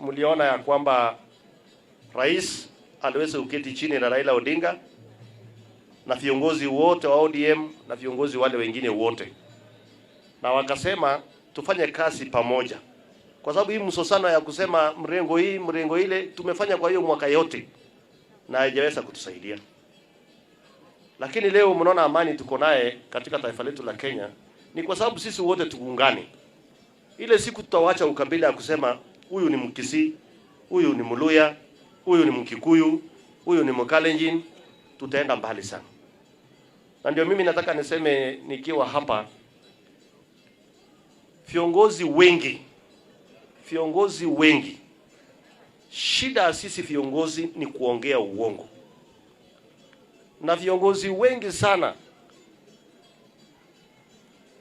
mliona ya kwamba rais aliweza kuketi chini na Raila Odinga na viongozi wote wa ODM na viongozi wale wengine wote, na wakasema tufanye kazi pamoja, kwa sababu hii msosano ya kusema mrengo hii mrengo ile tumefanya kwa hiyo mwaka yote na haijaweza kutusaidia. Lakini leo mnaona amani tuko naye katika taifa letu la Kenya ni kwa sababu sisi wote tuungane. Ile siku tutawaacha ukabila ya kusema huyu ni Mkisii, huyu ni Mluya, huyu ni Mkikuyu, huyu ni Mkalenjin, tutaenda mbali sana. Na ndio mimi nataka niseme nikiwa hapa, viongozi wengi, shida sisi viongozi ni kuongea uongo. Na viongozi wengi sana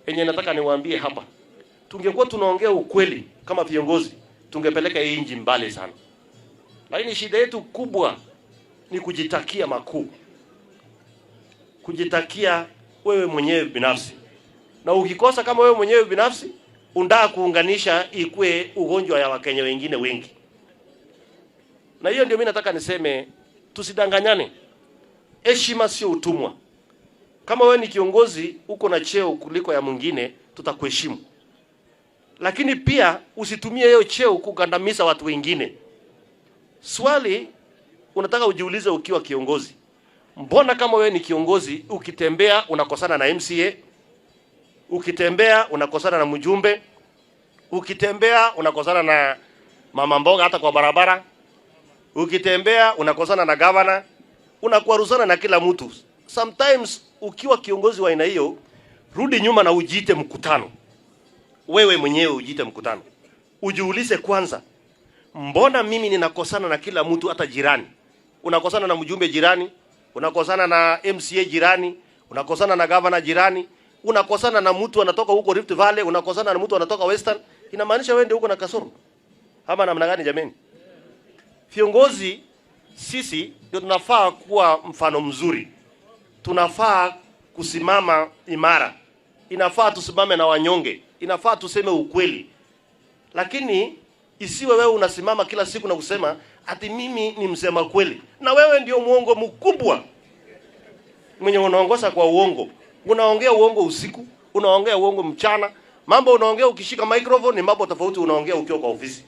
enye nataka niwaambie hapa, tungekuwa tunaongea ukweli kama viongozi, tungepeleka hii nchi mbali sana. Lakini shida yetu kubwa ni kujitakia makuu. Kujitakia wewe mwenyewe binafsi. Na ukikosa kama wewe mwenyewe binafsi, unataka kuunganisha ikue ugonjwa ya Wakenya wengine wengi. Na hiyo ndio mimi nataka niseme, tusidanganyane. Heshima sio utumwa. Kama wewe ni kiongozi uko na cheo kuliko ya mwingine, tutakuheshimu. Lakini pia usitumie hiyo cheo kugandamiza watu wengine. Swali unataka ujiulize ukiwa kiongozi. Mbona kama wewe ni kiongozi ukitembea unakosana na MCA, ukitembea unakosana na mjumbe, ukitembea unakosana na mama mboga hata kwa barabara, ukitembea unakosana na governor, unakwaruzana na kila mtu. Sometimes ukiwa kiongozi wa aina hiyo, rudi nyuma na ujiite mkutano. Wewe mwenyewe ujiite mkutano. Ujiulize kwanza, mbona mimi ninakosana na kila mtu hata jirani? Unakosana na mjumbe jirani, unakosana na MCA jirani, unakosana na governor jirani, unakosana na mtu anatoka huko Rift Valley, unakosana na mtu anatoka Western. Inamaanisha wewe ndio uko na kasoro. Ama namna gani jameni? Viongozi sisi ndio tunafaa kuwa mfano mzuri. Tunafaa kusimama imara. Inafaa tusimame na wanyonge. Inafaa tuseme ukweli. Lakini isiwe wewe unasimama kila siku na kusema ati mimi ni msema kweli. Na wewe ndio muongo mkubwa. Mwenye unaongoza kwa uongo. Unaongea uongo usiku, unaongea uongo mchana. Mambo unaongea ukishika microphone ni mambo tofauti unaongea ukiwa kwa ofisi.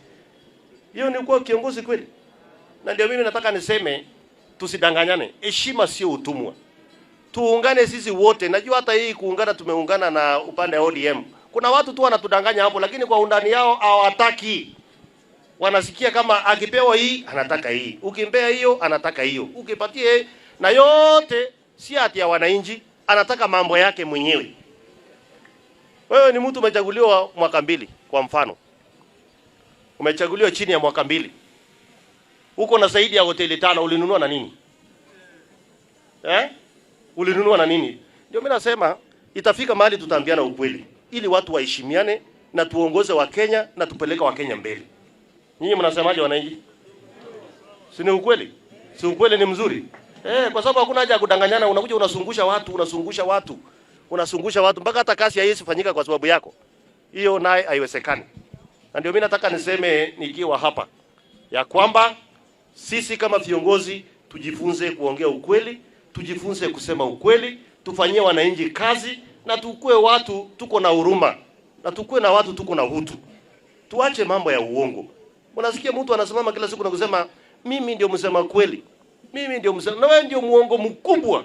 Hiyo ni kuwa kiongozi kweli? Na ndio mimi nataka niseme tusidanganyane. Heshima sio utumwa. Tuungane sisi wote. Najua hata hii kuungana tumeungana na upande wa ODM. Kuna watu tu wanatudanganya hapo, lakini kwa undani yao hawataki. Wanasikia kama akipewa hii anataka hii, ukimpea hiyo anataka hiyo, ukipatie na yote si ati ya wananchi, anataka mambo yake mwenyewe. Wewe ni mtu umechaguliwa mwaka 2 kwa mfano. Umechaguliwa chini ya mwaka 2. Uko na zaidi ya hoteli 5, ulinunua na nini? Ulinunua na nini? Ndio mimi nasema itafika mahali tutaambiana ukweli ili watu waheshimiane na tuongoze wa Kenya na tupeleke wa Kenya mbele. Nyinyi mnasemaje wananchi? Si ni ukweli? Si ukweli ni mzuri? Kwa sababu hakuna haja ya kudanganyana, unakuja unasungusha watu mpaka hata kazi haiwezi fanyika kwa sababu yako. Hiyo naye haiwezekani. Na ndio mimi nataka niseme nikiwa hapa ya kwamba sisi kama viongozi tujifunze kuongea ukweli, tujifunze kusema ukweli, tufanyie wananchi kazi na tukue watu tuko na huruma na tukue na watu tuko na utu. Tuache mambo ya uongo. Unasikia mtu anasimama kila siku na kusema mimi ndio msema kweli. Mimi ndio msema, na wewe ndio muongo mkubwa.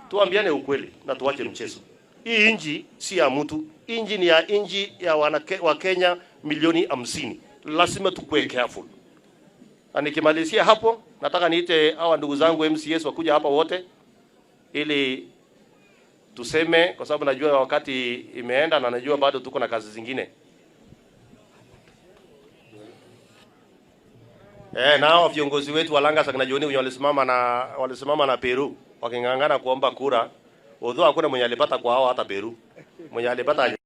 Tuambiane ukweli na tuache mchezo. Hii inji si ya mtu, inji ni ya inji ya wa Kenya milioni 50. Lazima tukue careful. Na nikimalizia hapo, nataka niite hawa ndugu zangu MCS wakuja hapa wote ili tuseme, kwa sababu najua wakati imeenda na najua bado tuko na kazi zingine. Na hao viongozi wetu walanga sana jioni walisimama na Peru wakingangana kuomba kura. Although hakuna mwenye alipata kwa hao hata Peru. Mwenye alipata